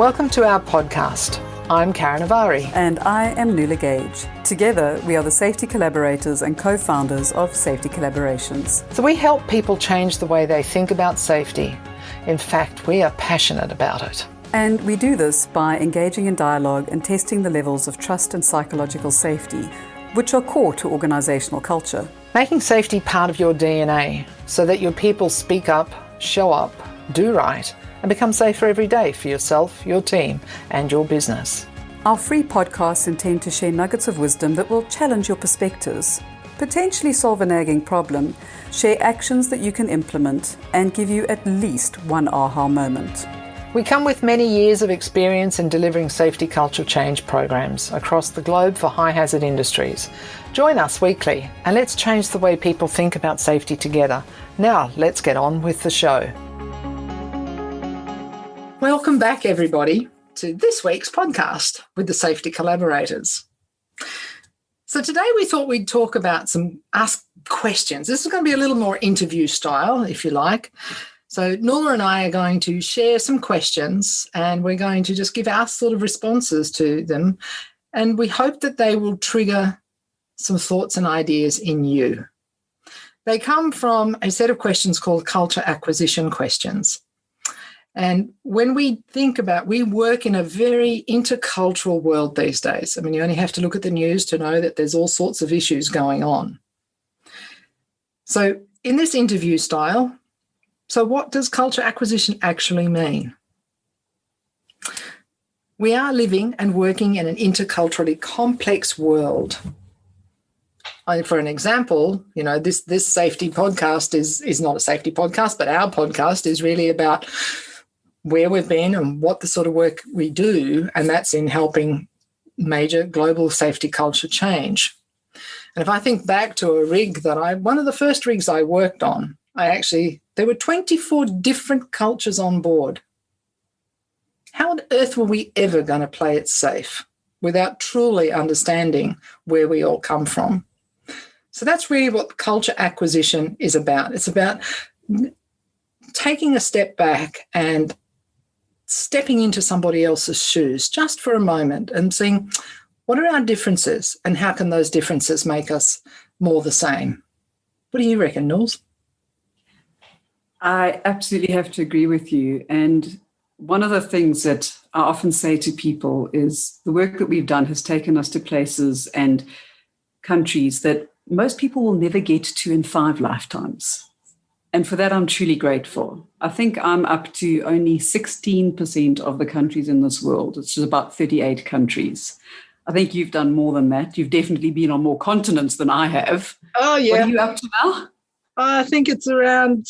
Welcome to our podcast. I'm Karen Avari. And I am Nuala Gage. Together, we are the safety collaborators and co-founders of Safety Collaborations. So we help people change the way they think about safety. In fact, we are passionate about it. And we do this by engaging in dialogue and testing the levels of trust and psychological safety, which are core to organisational culture. Making safety part of your DNA so that your people speak up, show up, do right, and become safer every day for yourself, your team, and your business. Our free podcasts intend to share nuggets of wisdom that will challenge your perspectives, potentially solve a nagging problem, share actions that you can implement, and give you at least one aha moment. We come with many years of experience in delivering safety culture change programs across the globe for high-hazard industries. Join us weekly and let's change the way people think about safety together. Now, let's get on with the show. Welcome back, everybody, to this week's podcast with the Safety Collaborators. So today we thought we'd talk about ask questions. This is going to be a little more interview style, if you like. So Nuala and I are going to share some questions and we're going to just give our sort of responses to them. And we hope that they will trigger some thoughts and ideas in you. They come from a set of questions called culture acquisition questions. And when we work in a very intercultural world these days. I mean, you only have to look at the news to know that there's all sorts of issues going on. So in this interview style, so what does culture acquisition actually mean? We are living and working in an interculturally complex world. For an example, this safety podcast is not a safety podcast, but our podcast is really about where we've been and what the sort of work we do, and that's in helping major global safety culture change. And if I think back to a rig one of the first rigs I worked on, there were 24 different cultures on board. How on earth were we ever going to play it safe without truly understanding where we all come from? So that's really what culture acquisition is about. It's about taking a step back and stepping into somebody else's shoes just for a moment and seeing what are our differences and how can those differences make us more the same. What do you reckon, Nuals? I absolutely have to agree with you. And one of the things that I often say to people is the work that we've done has taken us to places and countries that most people will never get to in 5 lifetimes. And for that, I'm truly grateful. I think I'm up to only 16% of the countries in this world. It's just about 38 countries. I think you've done more than that. You've definitely been on more continents than I have. Oh, yeah. What are you up to now? I think it's around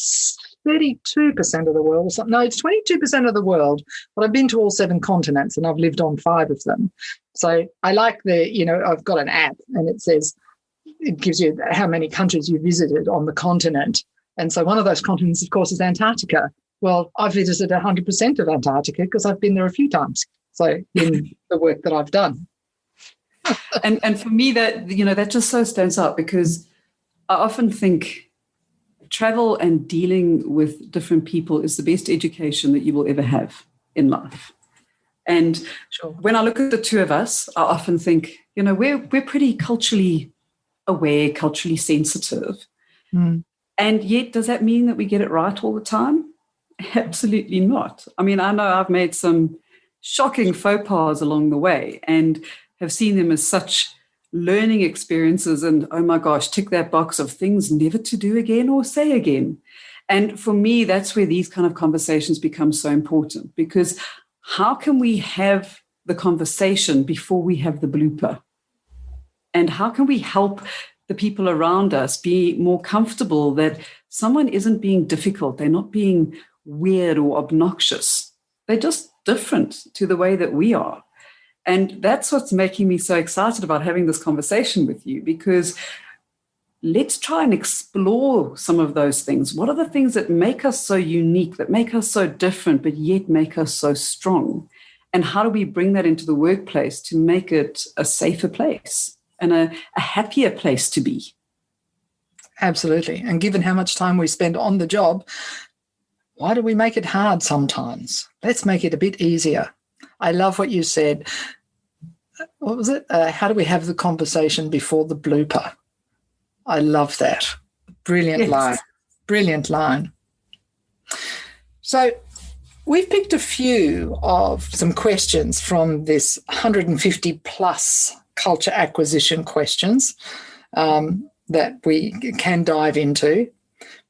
32% of the world or something. No, it's 22% of the world. But I've been to all 7 continents and I've lived on 5 of them. So I like I've got an app and it gives you how many countries you visited on the continent. And so one of those continents, of course, is Antarctica. Well, I've visited 100% of Antarctica because I've been there a few times. So in the work that I've done. and for me, that just so stands out because I often think travel and dealing with different people is the best education that you will ever have in life. And sure. When I look at the two of us, I often think, we're pretty culturally aware, culturally sensitive. Mm. And yet, does that mean that we get it right all the time? Absolutely not. I mean, I know I've made some shocking faux pas along the way and have seen them as such learning experiences and, oh my gosh, tick that box of things never to do again or say again. And for me, that's where these kind of conversations become so important because how can we have the conversation before we have the blooper? And how can we help the people around us be more comfortable that someone isn't being difficult, they're not being weird or obnoxious. They're just different to the way that we are. And that's what's making me so excited about having this conversation with you because let's try and explore some of those things. What are the things that make us so unique, that make us so different, but yet make us so strong? And how do we bring that into the workplace to make it a safer place? And a happier place to be. Absolutely. And given how much time we spend on the job, why do we make it hard sometimes? Let's make it a bit easier. I love what you said. What was it? How do we have the conversation before the blooper? I love that. Brilliant line. Brilliant line. So we've picked a few of some questions from this 150 plus culture acquisition questions that we can dive into.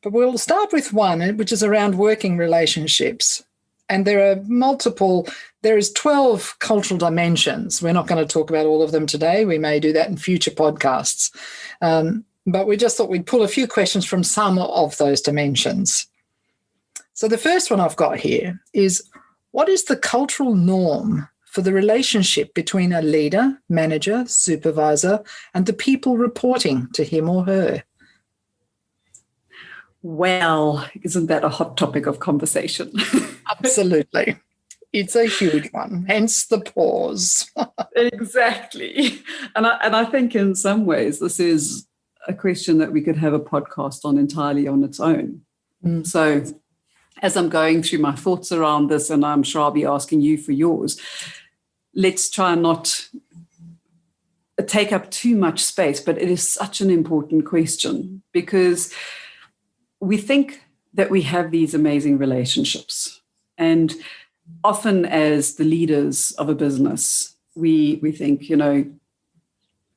But we'll start with one, which is around working relationships. And there is 12 cultural dimensions. We're not going to talk about all of them today. We may do that in future podcasts. But we just thought we'd pull a few questions from some of those dimensions. So the first one I've got here is, what is the cultural norm for the relationship between a leader, manager, supervisor, and the people reporting to him or her? Well, isn't that a hot topic of conversation? Absolutely. It's a huge one, hence the pause. Exactly. And I think in some ways this is a question that we could have a podcast on entirely on its own. So as I'm going through my thoughts around this, and I'm sure I'll be asking you for yours, let's try and not take up too much space, but it is such an important question because we think that we have these amazing relationships. And often as the leaders of a business, we think,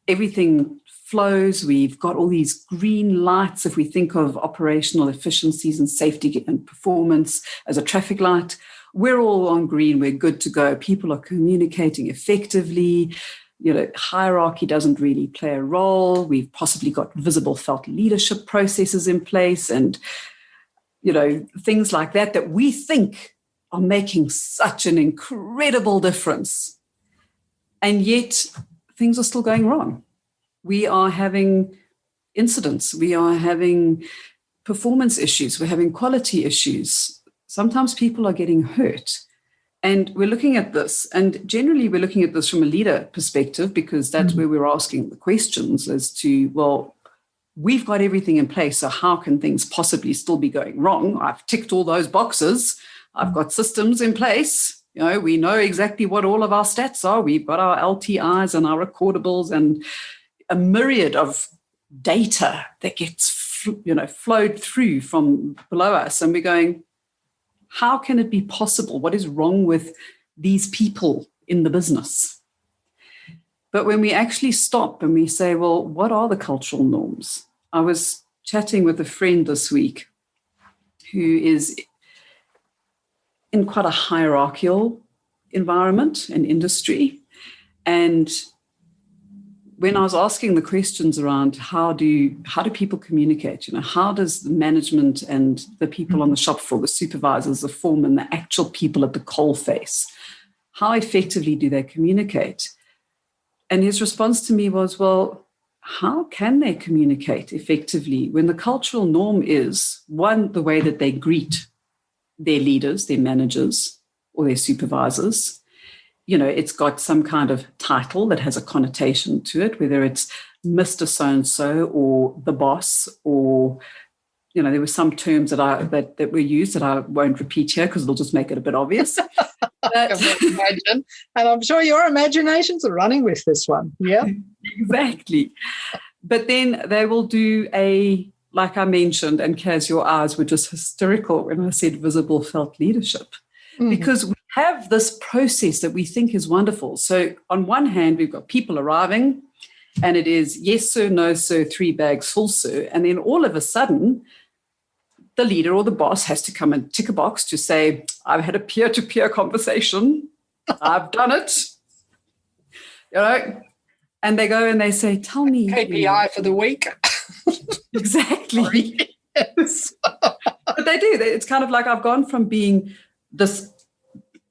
everything flows. We've got all these green lights. If we think of operational efficiencies and safety and performance as a traffic light, we're all on green. We're good to go. People are communicating effectively. Hierarchy doesn't really play a role. We've possibly got visible felt leadership processes in place and, things like that we think are making such an incredible difference. And yet things are still going wrong. We are having incidents. We are having performance issues. We're having quality issues. Sometimes people are getting hurt. And we're looking at this, and generally we're looking at this from a leader perspective because that's where we're asking the questions as to, well, we've got everything in place, so how can things possibly still be going wrong? I've ticked all those boxes. I've got systems in place. We know exactly what all of our stats are. We've got our LTIs and our recordables and a myriad of data that gets, flowed through from below us. And we're going, how can it be possible? What is wrong with these people in the business? But when we actually stop and we say, well, what are the cultural norms? I was chatting with a friend this week who is in quite a hierarchical environment and industry. And when I was asking the questions around how do people communicate, how does the management and the people on the shop floor, the supervisors, the foremen, the actual people at the coalface, how effectively do they communicate? And his response to me was, well, how can they communicate effectively when the cultural norm is, one, the way that they greet their leaders, their managers, or their supervisors? It's got some kind of title that has a connotation to it, whether it's Mr. So-and-so or the boss, or, there were some terms that were used that I won't repeat here because it'll just make it a bit obvious. I can imagine. And I'm sure your imaginations are running with this one. Yeah, exactly. But then they will do like I mentioned, and Kaz, your eyes were just hysterical when I said visible felt leadership, because we have this process that we think is wonderful. So on one hand, we've got people arriving and it is yes, sir, no, sir, 3 bags full, sir. And then all of a sudden, the leader or the boss has to come and tick a box to say, I've had a peer-to-peer conversation. I've done it. And they go and they say, tell me. KPI for the week. Exactly. Yes. But they do. It's kind of like I've gone from being this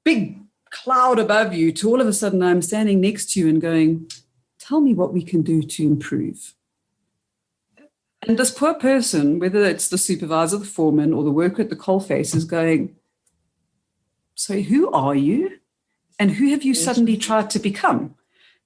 big cloud above you to all of a sudden I'm standing next to you and going, tell me what we can do to improve. And this poor person, whether it's the supervisor, the foreman, or the worker at the coalface, is going, so who are you? And who have you suddenly tried to become?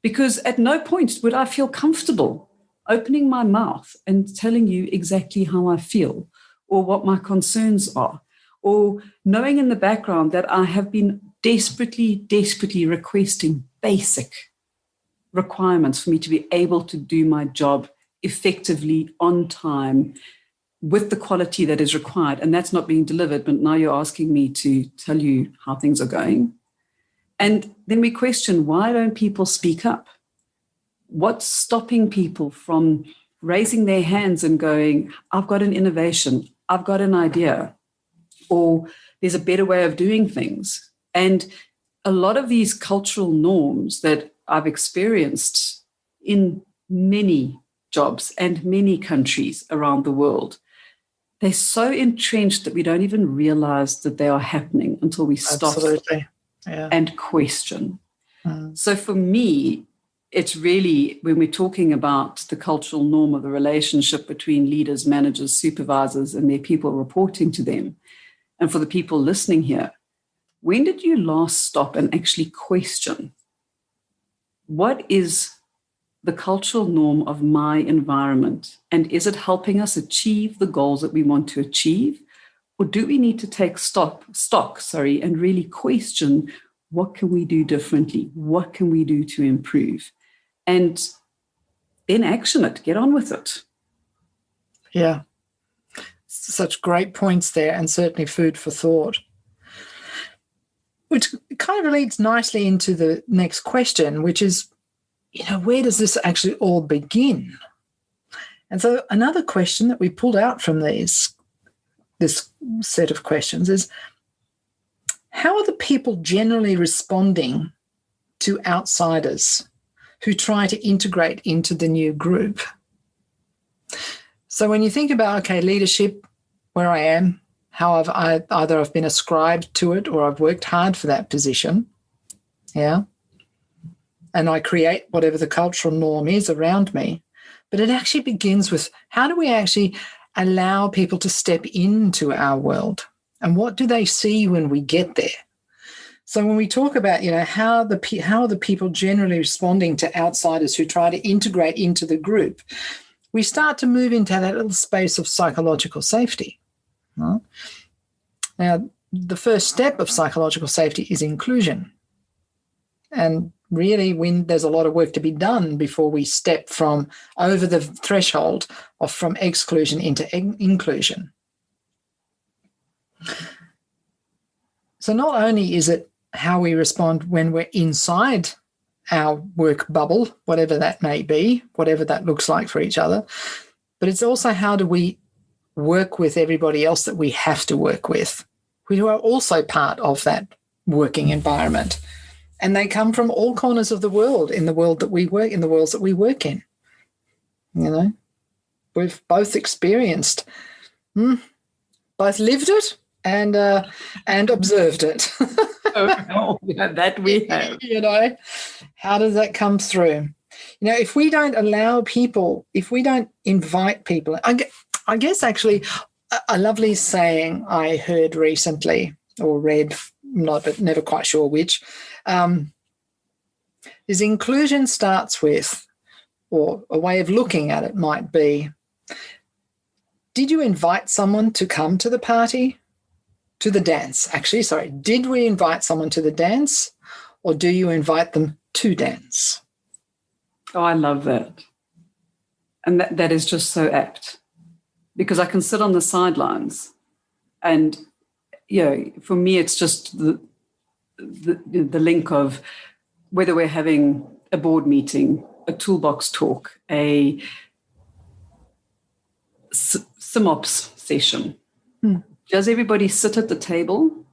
Because at no point would I feel comfortable opening my mouth and telling you exactly how I feel or what my concerns are, or knowing in the background that I have been desperately, desperately requesting basic requirements for me to be able to do my job effectively, on time, with the quality that is required. And that's not being delivered, but now you're asking me to tell you how things are going. And then we question, why don't people speak up? What's stopping people from raising their hands and going, I've got an innovation, I've got an idea, or there's a better way of doing things? And a lot of these cultural norms that I've experienced in many jobs and many countries around the world, they're so entrenched that we don't even realize that they are happening until we stop and question. So for me, it's really, when we're talking about the cultural norm of the relationship between leaders, managers, supervisors, and their people reporting to them, and for the people listening here, when did you last stop and actually question, what is the cultural norm of my environment? And is it helping us achieve the goals that we want to achieve? Or do we need to take stock, and really question, what can we do differently? What can we do to improve? And then action it, get on with it. Yeah. Such great points there, and certainly food for thought. Which kind of leads nicely into the next question, which is, where does this actually all begin? And so another question that we pulled out from this set of questions is, how are the people generally responding to outsiders who try to integrate into the new group? So when you think about, leadership, where I am, how I've been ascribed to it, or I've worked hard for that position, and I create whatever the cultural norm is around me. But it actually begins with, how do we actually allow people to step into our world? And what do they see when we get there? So when we talk about, how are the people generally responding to outsiders who try to integrate into the group, we start to move into that little space of psychological safety. Now, the first step of psychological safety is inclusion. And really, when there's a lot of work to be done before we step from over the threshold from exclusion into inclusion. So not only is it how we respond when we're inside our work bubble, whatever that may be, whatever that looks like for each other, but it's also how do we work with everybody else that we have to work with, who are also part of that working environment. And they come from all corners of the world, in the world that we work, in the worlds that we work in. We've both experienced, both lived it and observed it. That we have. How does that come through? If we don't allow people, if we don't invite people, I guess actually a lovely saying I heard recently or read, but never quite sure which, is inclusion starts with, or a way of looking at it might be, did you invite someone to come to the party? To the dance, actually, sorry. Did we invite someone to the dance, or do you invite them to dance? Oh, I love that. And that is just so apt, because I can sit on the sidelines and, for me, it's just the link of whether we're having a board meeting, a toolbox talk, a SIMOPS session. Does everybody sit at the table,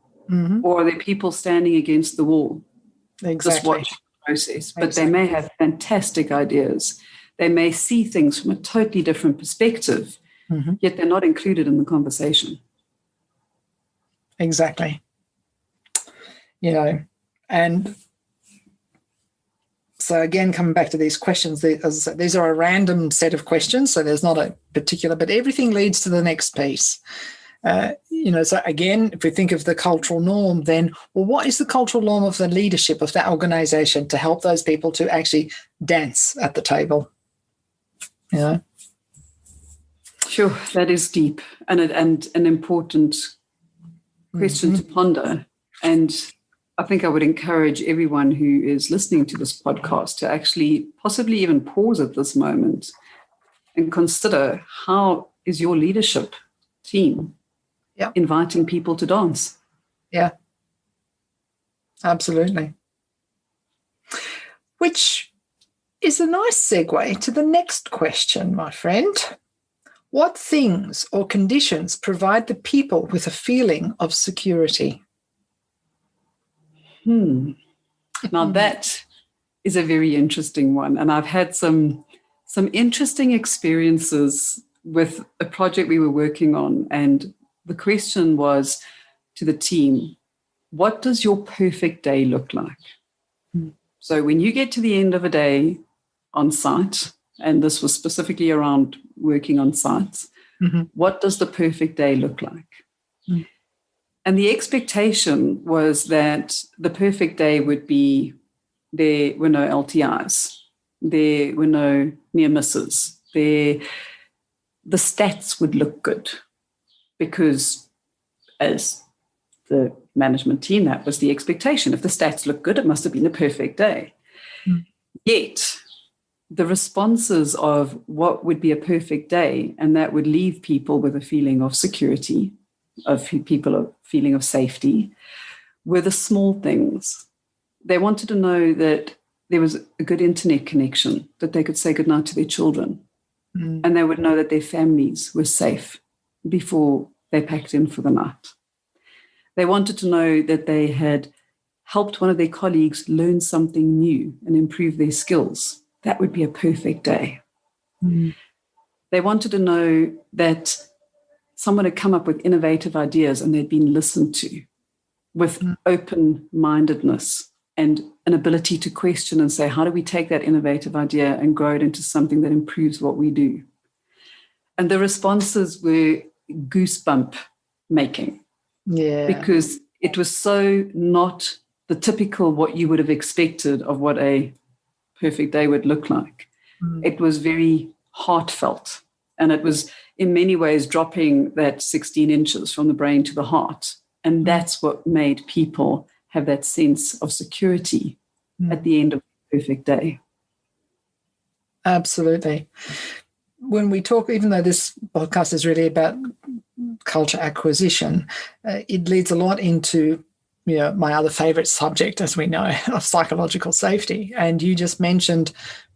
or are there people standing against the wall? Exactly. Just watch the process. But They may have fantastic ideas. They may see things from a totally different perspective, yet they're not included in the conversation. Exactly. And so again, coming back to these questions, as I said, these are a random set of questions, so there's not a particular, but everything leads to the next piece. So again, if we think of the cultural norm, then, what is the cultural norm of the leadership of that organization to help those people to actually dance at the table? Sure, that is deep and an important question to ponder. And I think I would encourage everyone who is listening to this podcast to actually possibly even pause at this moment and consider, how is your leadership team inviting people to dance? Yeah, absolutely. Which is a nice segue to the next question, my friend. What things or conditions provide the people with a feeling of security? Now that is a very interesting one. And I've had some interesting experiences with a project we were working on. And the question was to the team, what does your perfect day look like? So when you get to the end of a day on site, and this was specifically around working on sites, what does the perfect day look like? And the expectation was that the perfect day would be there were no LTIs, there were no near misses, the stats would look good, because as the management team, that was the expectation. If the stats look good, it must have been a perfect day. Yet the responses of what would be a perfect day, and that would leave people with a feeling of security, of people a feeling of safety, were the small things. They wanted to know that there was a good internet connection, that they could say goodnight to their children, and they would know that their families were safe before they packed in for the night. They wanted to know that they had helped one of their colleagues learn something new and improve their skills. That would be a perfect day. They wanted to know that someone had come up with innovative ideas and they'd been listened to with open-mindedness and an ability to question and say, how do we take that innovative idea and grow it into something that improves what we do? And the responses were goosebump making. Yeah. Because it was so not the typical what you would have expected of what a perfect day would look like. It was very heartfelt. And it was in many ways dropping that 16 inches from the brain to the heart. And that's what made people have that sense of security at the end of the perfect day. Absolutely. When we talk, even though this podcast is really about culture acquisition, it leads a lot into my other favorite subject, as we know, of psychological safety. And you just mentioned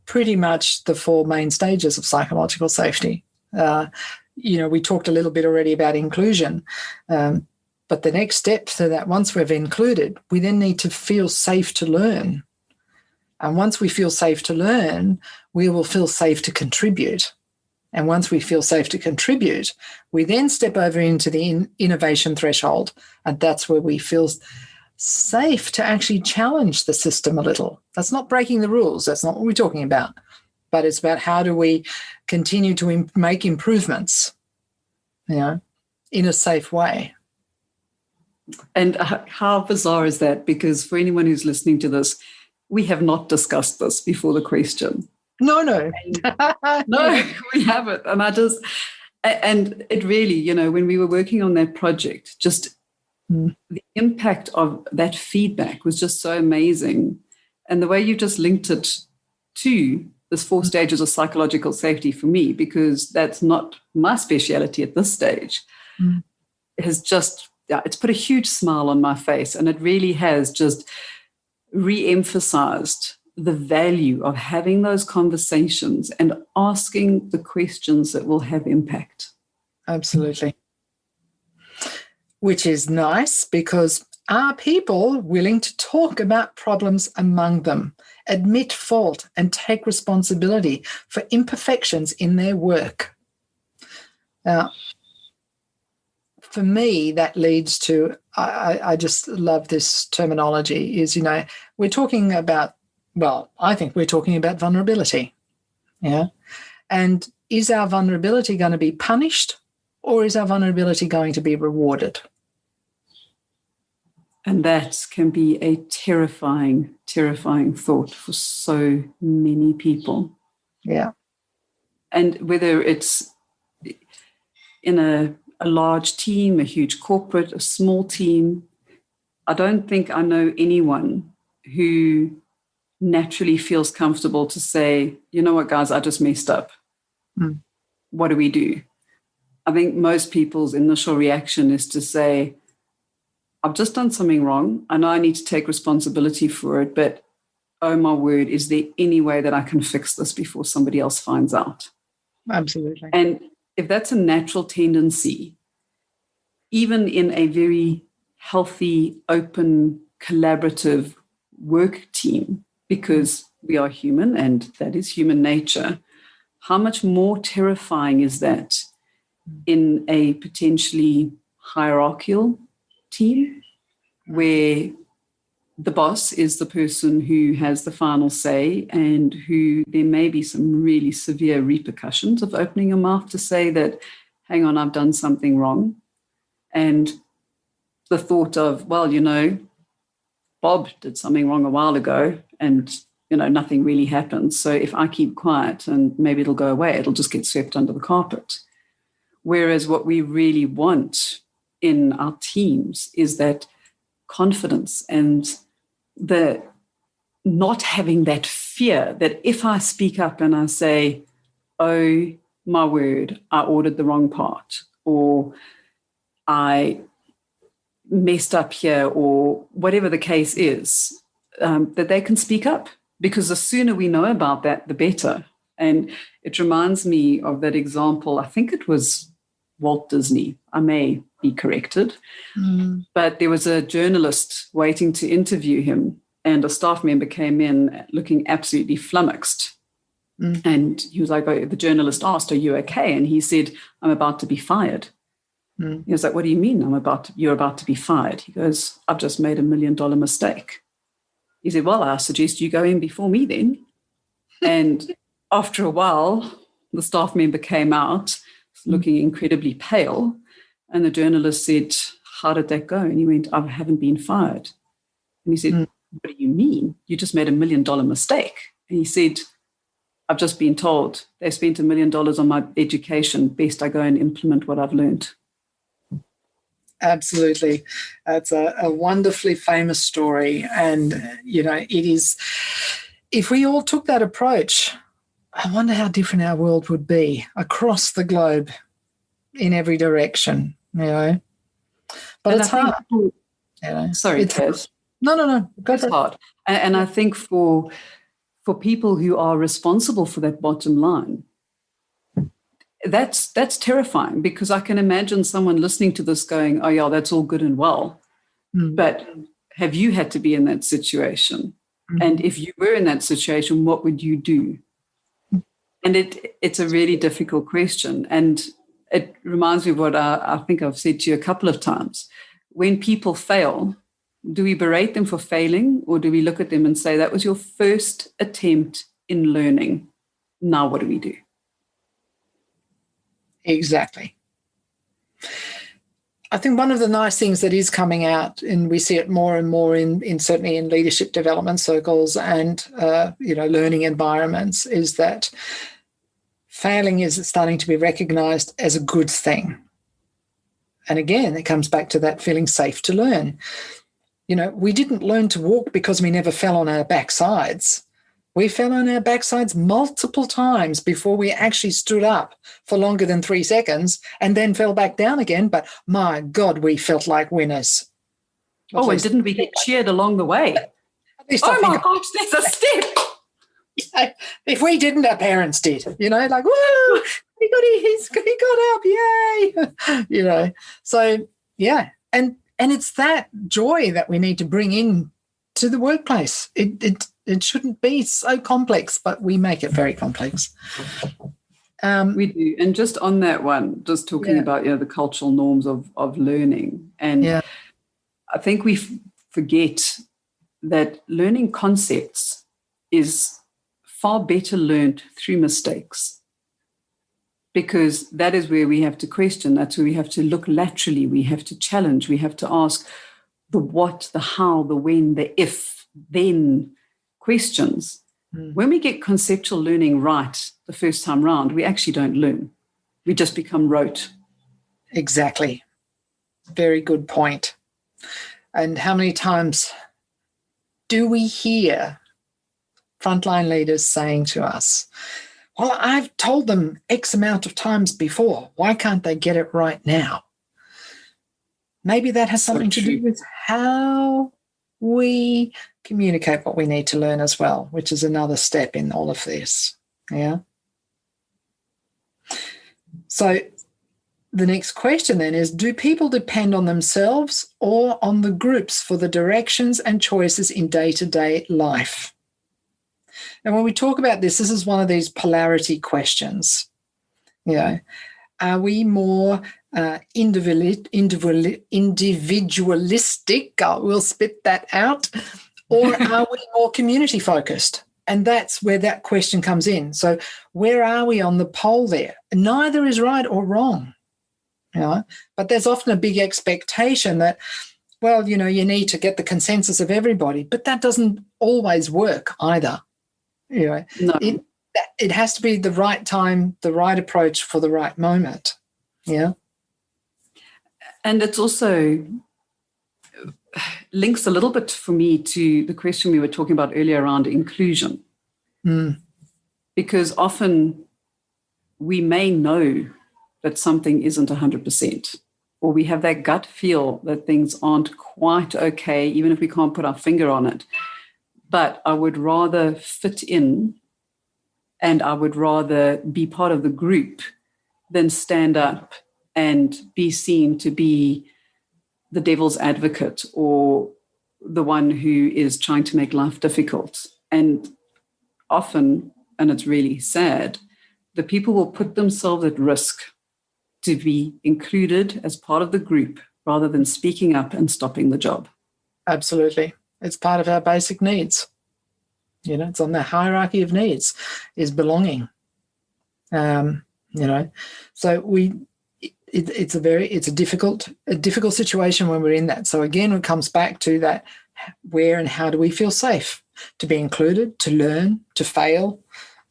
pretty much the four main stages of psychological safety. We talked a little bit already about inclusion, but the next step to that, once we've included, we then need to feel safe to learn. And once we feel safe to learn, we will feel safe to contribute. And once we feel safe to contribute, we then step over into the innovation threshold. And that's where we feel safe to actually challenge the system a little. That's not breaking the rules. That's not what we're talking about. But it's about how do we continue to make improvements, in a safe way. And how bizarre is that? Because for anyone who's listening to this, we have not discussed this before the question. No, no, we haven't. And it really, when we were working on that project, just the impact of that feedback was just so amazing. And the way you just linked it to this 4 stages of psychological safety for me, because that's not my speciality at this stage, has just, it's put a huge smile on my face. And it really has just re-emphasized the value of having those conversations and asking the questions that will have impact. Absolutely. Which is nice, because are people willing to talk about problems among them, admit fault, and take responsibility for imperfections in their work? Now, for me, that leads to, I just love this terminology, is, we're talking about, I think we're talking about vulnerability. Yeah. And is our vulnerability going to be punished, or is our vulnerability going to be rewarded? And that can be a terrifying, terrifying thought for so many people. Yeah. And whether it's in a large team, a huge corporate, a small team, I don't think I know anyone who naturally feels comfortable to say, you know what, guys, I just messed up. What do we do? I think most people's initial reaction is to say, I've just done something wrong. I know I need to take responsibility for it, but oh my word, is there any way that I can fix this before somebody else finds out? Absolutely. And if that's a natural tendency, even in a very healthy, open, collaborative work team, because we are human and that is human nature, how much more terrifying is that in a potentially hierarchical team where the boss is the person who has the final say and who there may be some really severe repercussions of opening your mouth to say that, hang on, I've done something wrong. And the thought of, well, you know, Bob did something wrong a while ago and, you know, nothing really happened. So if I keep quiet and maybe it'll go away, it'll just get swept under the carpet. Whereas what we really want in our teams is that confidence and the not having that fear that if I speak up and I say, oh my word, I ordered the wrong part, or I messed up here, or whatever the case is, that they can speak up, because the sooner we know about that, the better. And it reminds me of that example. I think it was Walt Disney. I may be corrected, but there was a journalist waiting to interview him, and a staff member came in looking absolutely flummoxed. And he was like, oh, the journalist asked, are you okay? And he said, I'm about to be fired. He was like, what do you mean you're about to be fired? He goes, I've just made $1 million mistake. He said, well, I suggest you go in before me then. And after a while, the staff member came out looking incredibly pale. And the journalist said, how did that go? And he went, I haven't been fired. And he said, what do you mean? You just made $1 million mistake. And he said, I've just been told they spent $1 million on my education. Best I go and implement what I've learned. Absolutely. That's a wonderfully famous story. And, you know, it is, if we all took that approach, I wonder how different our world would be across the globe in every direction, you know. But and it's hard. You know, sorry, Kaz. No. It's hard. And I think for people who are responsible for that bottom line, that's terrifying, because I can imagine someone listening to this going, oh, yeah, that's all good and well. But have you had to be in that situation? And if you were in that situation, what would you do? And it's a really difficult question. And it reminds me of what I think I've said to you a couple of times. When people fail, do we berate them for failing, or do we look at them and say, that was your first attempt in learning? Now what do we do? Exactly. I think one of the nice things that is coming out, and we see it more and more in certainly in leadership development circles and learning environments, is that failing is starting to be recognized as a good thing. And again, it comes back to that feeling safe to learn. You know, we didn't learn to walk because we never fell on our backsides. We fell on our backsides multiple times before we actually stood up for longer than 3 seconds and then fell back down again. But my God, we felt like winners. Oh, and didn't we get cheered along the way? Oh my gosh, there's a step. Yeah, if we didn't, our parents did. You know, like, woo, he got up, yay. You know, so yeah, and it's that joy that we need to bring in to the workplace. It shouldn't be so complex, but we make it very complex. We do. And just on that one, just talking about the cultural norms of learning. And I think we forget that learning concepts is far better learned through mistakes, because that is where we have to question. That's where we have to look laterally. We have to challenge. We have to ask the what, the how, the when, the if, then questions. When we get conceptual learning right the first time round, we actually don't learn. We just become rote. Exactly. Very good point. And how many times do we hear frontline leaders saying to us, well, I've told them X amount of times before. Why can't they get it right now? Maybe that has something to do with how we communicate what we need to learn as well, which is another step in all of this. Yeah. So the next question then is, do people depend on themselves or on the groups for the directions and choices in day-to-day life? And when we talk about this is one of these polarity questions. You know, are we more individualistic? We'll spit that out. Or are we more community focused? And that's where that question comes in. So where are we on the pole there? Neither is right or wrong. You know? But there's often a big expectation that, well, you know, you need to get the consensus of everybody, but that doesn't always work either. You know, no. It has to be the right time, the right approach for the right moment. Yeah. And it's also links a little bit for me to the question we were talking about earlier around inclusion. Because often we may know that something isn't 100%, or we have that gut feel that things aren't quite okay, even if we can't put our finger on it. But I would rather fit in and I would rather be part of the group than stand up and be seen to be the devil's advocate or the one who is trying to make life difficult. And often, and it's really sad, the people will put themselves at risk to be included as part of the group rather than speaking up and stopping the job. Absolutely. It's part of our basic needs. You know, it's on the hierarchy of needs is belonging. You know, so it's a difficult situation when we're in that. So again, it comes back to that: where and how do we feel safe to be included, to learn, to fail,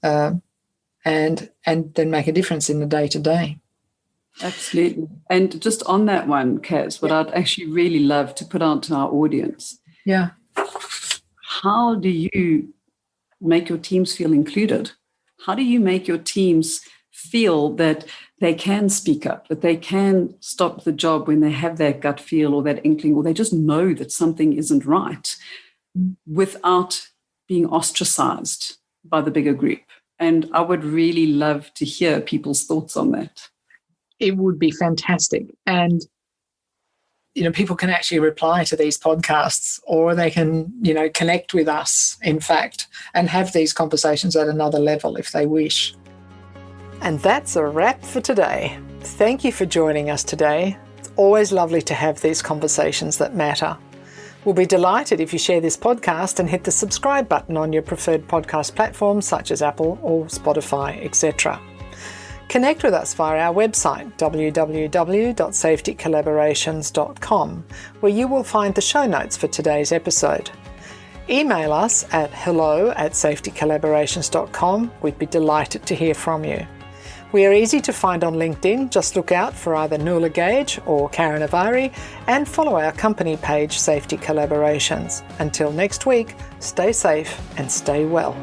and then make a difference in the day to day. Absolutely. And just on that one, Kaz, what I'd actually really love to put out to our audience. Yeah. How do you make your teams feel included? How do you make your teams feel that they can speak up, that they can stop the job when they have that gut feel or that inkling, or they just know that something isn't right, without being ostracized by the bigger group? And I would really love to hear people's thoughts on that. It would be fantastic. And, you know, people can actually reply to these podcasts, or they can, you know, connect with us, in fact, and have these conversations at another level if they wish. And that's a wrap for today. Thank you for joining us today. It's always lovely to have these conversations that matter. We'll be delighted if you share this podcast and hit the subscribe button on your preferred podcast platforms such as Apple or Spotify, etc. Connect with us via our website, www.safetycollaborations.com, where you will find the show notes for today's episode. Email us at hello@safetycollaborations.com. We'd be delighted to hear from you. We are easy to find on LinkedIn. Just look out for either Nuala Gage or Karen Avari and follow our company page, Safety Collaborations. Until next week, stay safe and stay well.